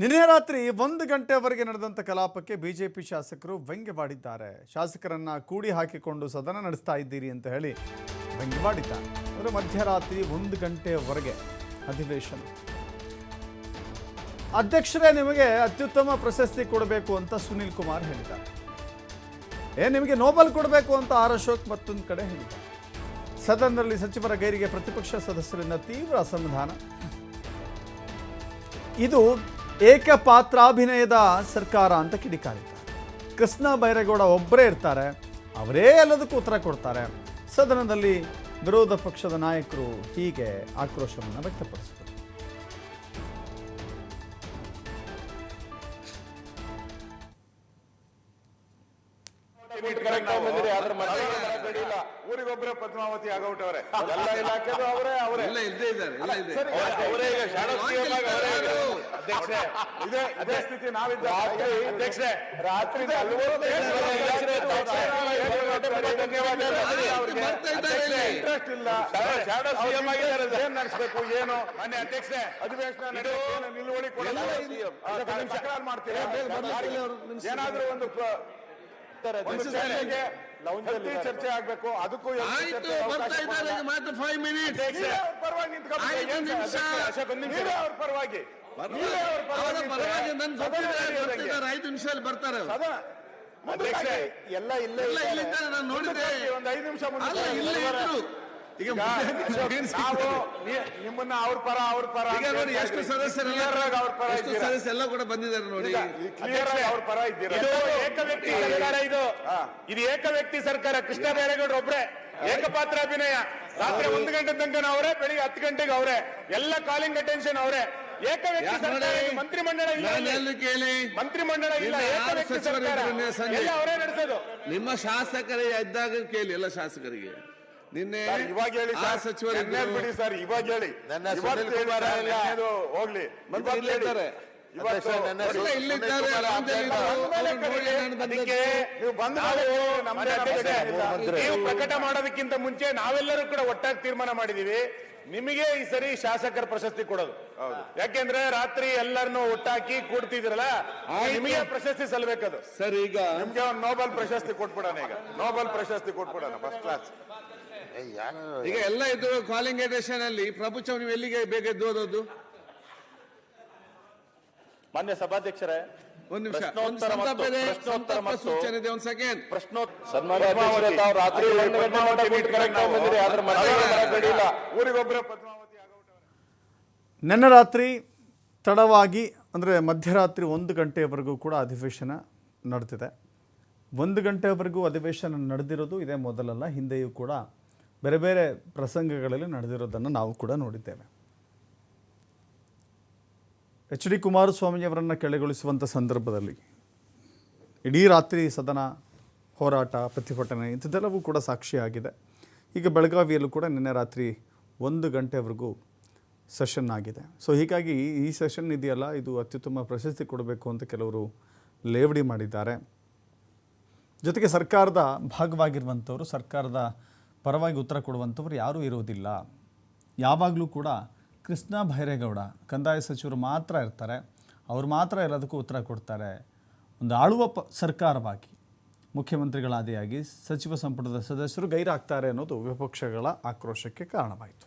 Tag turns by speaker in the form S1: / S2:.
S1: ನಿನ್ನೆ ರಾತ್ರಿ 1 ಗಂಟೆವರೆಗೆ ನಡೆದಂಥ ಕಲಾಪಕ್ಕೆ ಬಿಜೆಪಿ ಶಾಸಕರು ವ್ಯಂಗ್ಯವಾಡಿದ್ದಾರೆ. ಶಾಸಕರನ್ನ ಕೂಡಿ ಹಾಕಿಕೊಂಡು ಸದನ ನಡೆಸ್ತಾ ಇದ್ದೀರಿ ಅಂತ ಹೇಳಿ ವ್ಯಂಗ್ಯವಾಡಿದ್ದಾರೆ. ಅಂದರೆ ಮಧ್ಯರಾತ್ರಿ 1 ಗಂಟೆವರೆಗೆ ಅಧಿವೇಶನ. ಅಧ್ಯಕ್ಷರೇ ನಿಮಗೆ ಅತ್ಯುತ್ತಮ ಪ್ರಶಸ್ತಿ ಕೊಡಬೇಕು ಅಂತ ಸುನೀಲ್ ಕುಮಾರ್ ಹೇಳಿದ್ದಾರೆ. ನಿಮಗೆ ನೋಬೆಲ್ ಕೊಡಬೇಕು ಅಂತ ಆರ್ ಅಶೋಕ್ ಮತ್ತೊಂದು ಕಡೆ ಹೇಳಿದ್ದಾರೆ. ಸದನದಲ್ಲಿ ಸಚಿವರ ಗೈರಿಗೆ ಪ್ರತಿಪಕ್ಷ ಸದಸ್ಯರಿಂದ ತೀವ್ರ ಅಸಮಾಧಾನ. ಇದು ಏಕಪಾತ್ರಾಭಿನಯದ ಸರ್ಕಾರ ಅಂತ ಕಿಡಿಕಾರಿದ್ದಾರೆ. ಕೃಷ್ಣ ಬೈರೇಗೌಡ ಒಬ್ಬರೇ ಇರ್ತಾರೆ, ಅವರೇ ಎಲ್ಲದಕ್ಕೂ ಉತ್ತರ ಕೊಡ್ತಾರೆ. ಸದನದಲ್ಲಿ ವಿರೋಧ ಪಕ್ಷದ ನಾಯಕರು ಹೀಗೆ ಆಕ್ರೋಶವನ್ನು ವ್ಯಕ್ತಪಡಿಸಿದರು.
S2: ಊರಿಗೊಬ್ಬರೇ ಪದ್ಮಾವತಿ ಆಗೌಟವರೇ ಎಲ್ಲ ಇಲಾಖೆದು ಅವರೇ ಅವರೇ ಇದೇ ಸ್ಥಿತಿ ನಾವಿದ್ದ ಅಧ್ಯಕ್ಷರೇ ರಾತ್ರಿ ಇಂಟ್ರೆಸ್ಟ್ ಇಲ್ಲ. ಏನ್ ನಡೆಸಬೇಕು ಏನು ಮನೆ ಅಧ್ಯಕ್ಷರೇ ಅಧಿವೇಶನ ನಿಲುವಳಿ ತಕರಾರು ಮಾಡ್ತೀರಾ? ಏನಾದ್ರೂ ಒಂದು ಚರ್ಚೆ ಆಗ್ಬೇಕು. ಅದಕ್ಕೂ ಪರವಾಗಿ
S3: 5 ನಿಮಿಷ ಬರ್ತಾರೆ
S2: ಎಲ್ಲ ಇಲ್ಲೇ
S3: ಒಂದು
S2: 5 ನಿಮಿಷ ಈಗ ನಿಮ್ಮನ್ನ ಅವ್ರ ಪರ
S3: ಎಷ್ಟು ಸದಸ್ಯರೆಲ್ಲ
S2: ಅವ್ರ ಪರ
S3: ಎಲ್ಲ ಕೂಡ ಬಂದಿದ್ದಾರೆ ನೋಡಿ.
S2: ಕ್ಲಿಯರ್ ಆಗಿ ಅವ್ರ ಪರ ಇದ್ದೀರಾ?
S4: ಏಕ ವ್ಯಕ್ತಿ ಸರ್ಕಾರ ಇದು ಏಕ ವ್ಯಕ್ತಿ ಸರ್ಕಾರ. ಕೃಷ್ಣ ಬೈರೇಗೌಡರು ಒಬ್ರೆ ಏಕಪಾತ್ರ ಅಭಿನಯ. ರಾತ್ರಿ 1 ಗಂಟೆ ತನಕ ಅವರೇ, ಬೆಳಿಗ್ಗೆ 10 ಗಂಟೆಗೆ ಅವರೇ, ಎಲ್ಲ ಕಾಲಿಂಗ್ ಅಟೆನ್ಷನ್ ಅವರೇ. ಏಕ ವ್ಯಕ್ತಿ ಸರ್ಕಾರ. ಮಂತ್ರಿಮಂಡಲ ಇಲ್ಲ,
S3: ಕೇಳಿ
S4: ಮಂತ್ರಿಮಂಡಲ ಇಲ್ಲ, ಏಕ ವ್ಯಕ್ತಿ ಸರ್ಕಾರ. ಎಲ್ಲ ಅವರೇ ನಡೆಸೋದು.
S3: ನಿಮ್ಮ ಶಾಸಕರೇ ಇದ್ದಾಗ ಕೇಳಿ ಎಲ್ಲ ಶಾಸಕರಿಗೆ. ನಿನ್ನೆ
S2: ಇವಾಗ ಹೇಳಿ
S3: ಸಚಿವರು
S2: ಬಿಡಿ ಸರ್, ಇವಾಗ ಹೇಳಿ ಹೋಗ್ಲಿ.
S4: ನೀವು ಪ್ರಕಟ ಮಾಡೋದಕ್ಕಿಂತ ಮುಂಚೆ ನಾವೆಲ್ಲರೂ ಕೂಡ ಒಟ್ಟಾಗಿ ತೀರ್ಮಾನ ಮಾಡಿದೀವಿ, ನಿಮಗೆ ಈ ಸರಿ ಶಾಸಕರ ಪ್ರಶಸ್ತಿ ಕೊಡೋದು. ಯಾಕೆಂದ್ರೆ ರಾತ್ರಿ ಎಲ್ಲರನ್ನು ಒಟ್ಟಾಕಿ ಕೂಡ್ತಿದ್ರಲ್ಲ, ನಿಮಗೆ ಪ್ರಶಸ್ತಿ ಸಲ್ಬೇಕದು.
S3: ಸರ್, ಈಗ
S2: ನಿಮ್ಗೆ ಒಂದು ನೋಬೆಲ್ ಪ್ರಶಸ್ತಿ ಕೊಟ್ಬಿಡೋಣ. ಈಗ ನೋಬೆಲ್ ಪ್ರಶಸ್ತಿ ಕೊಟ್ಬಿಡೋಣ, ಫಸ್ಟ್ ಕ್ಲಾಸ್.
S3: ಈಗ ಎಲ್ಲ ಇದ್ರು ಕಾಲಿಂಗ್ ಅಟೆನ್ಷನ್ ಅಲ್ಲಿ ಪ್ರಭುತ್ವ ನೀವು ಎಲ್ಲಿಗೆ ಬೇಗ ಎದ್ದೋದದ್ದು?
S4: ಮಾನ್ಯ ಸಭಾಧ್ಯಕ್ಷರೇ,
S3: ಒಂದು ನಿಮಿಷ, ಸೂಚನೆ ಇದೆ. ಒಂದು ಸೆಕೆಂಡ್.
S1: ನಿನ್ನೆ ರಾತ್ರಿ ತಡವಾಗಿ ಅಂದರೆ ಮಧ್ಯರಾತ್ರಿ 1 ಗಂಟೆಯವರೆಗೂ ಕೂಡ ಅಧಿವೇಶನ ನಡೆದಿದೆ. 1 ಗಂಟೆವರೆಗೂ ಅಧಿವೇಶನ ನಡೆದಿರೋದು ಇದೇ ಮೊದಲಲ್ಲ. ಹಿಂದೆಯೂ ಕೂಡ ಬೇರೆ ಬೇರೆ ಪ್ರಸಂಗಗಳಲ್ಲಿ ನಡೆದಿರೋದನ್ನು ನಾವು ಕೂಡ ನೋಡಿದ್ದೇವೆ. HD ಕುಮಾರಸ್ವಾಮಿಯವರನ್ನು ಕೆಳಗೊಳಿಸುವಂಥ ಸಂದರ್ಭದಲ್ಲಿ ಇಡೀ ರಾತ್ರಿ ಸದನ ಹೋರಾಟ, ಪ್ರತಿಭಟನೆ ಇಂಥದ್ದೆಲ್ಲವೂ ಕೂಡ ಸಾಕ್ಷಿಯಾಗಿದೆ. ಈಗ ಬೆಳಗಾವಿಯಲ್ಲೂ ಕೂಡ ನಿನ್ನೆ ರಾತ್ರಿ 1 ಗಂಟೆವರೆಗೂ ಸೆಷನ್ ಆಗಿದೆ. ಸೊ ಹೀಗಾಗಿ ಈ ಸೆಷನ್ ಇದೆಯಲ್ಲ, ಇದು ಅತ್ಯುತ್ತಮ ಪ್ರಶಸ್ತಿ ಕೊಡಬೇಕು ಅಂತ ಕೆಲವರು ಲೇವಡಿ ಮಾಡಿದ್ದಾರೆ. ಜೊತೆಗೆ ಸರ್ಕಾರದ ಭಾಗವಾಗಿರುವಂಥವ್ರು, ಸರ್ಕಾರದ ಪರವಾಗಿ ಉತ್ತರ ಕೊಡುವಂಥವ್ರು ಯಾರೂ ಇರುವುದಿಲ್ಲ. ಯಾವಾಗಲೂ ಕೂಡ ಕೃಷ್ಣ ಬೈರೇಗೌಡ ಕಂದಾಯ ಸಚಿವರು ಮಾತ್ರ ಇರ್ತಾರೆ, ಅವರು ಮಾತ್ರ ಎಲ್ಲದಕ್ಕೂ ಉತ್ತರ ಕೊಡ್ತಾರೆ. ಒಂದು ಆಳುವ ಸರ್ಕಾರವಾಗಿ ಮುಖ್ಯಮಂತ್ರಿಗಳಾದಿಯಾಗಿ ಸಚಿವ ಸಂಪುಟದ ಸದಸ್ಯರು ಗೈರಾಗ್ತಾರೆ ಅನ್ನೋದು ವಿಪಕ್ಷಗಳ ಆಕ್ರೋಶಕ್ಕೆ ಕಾರಣವಾಯಿತು.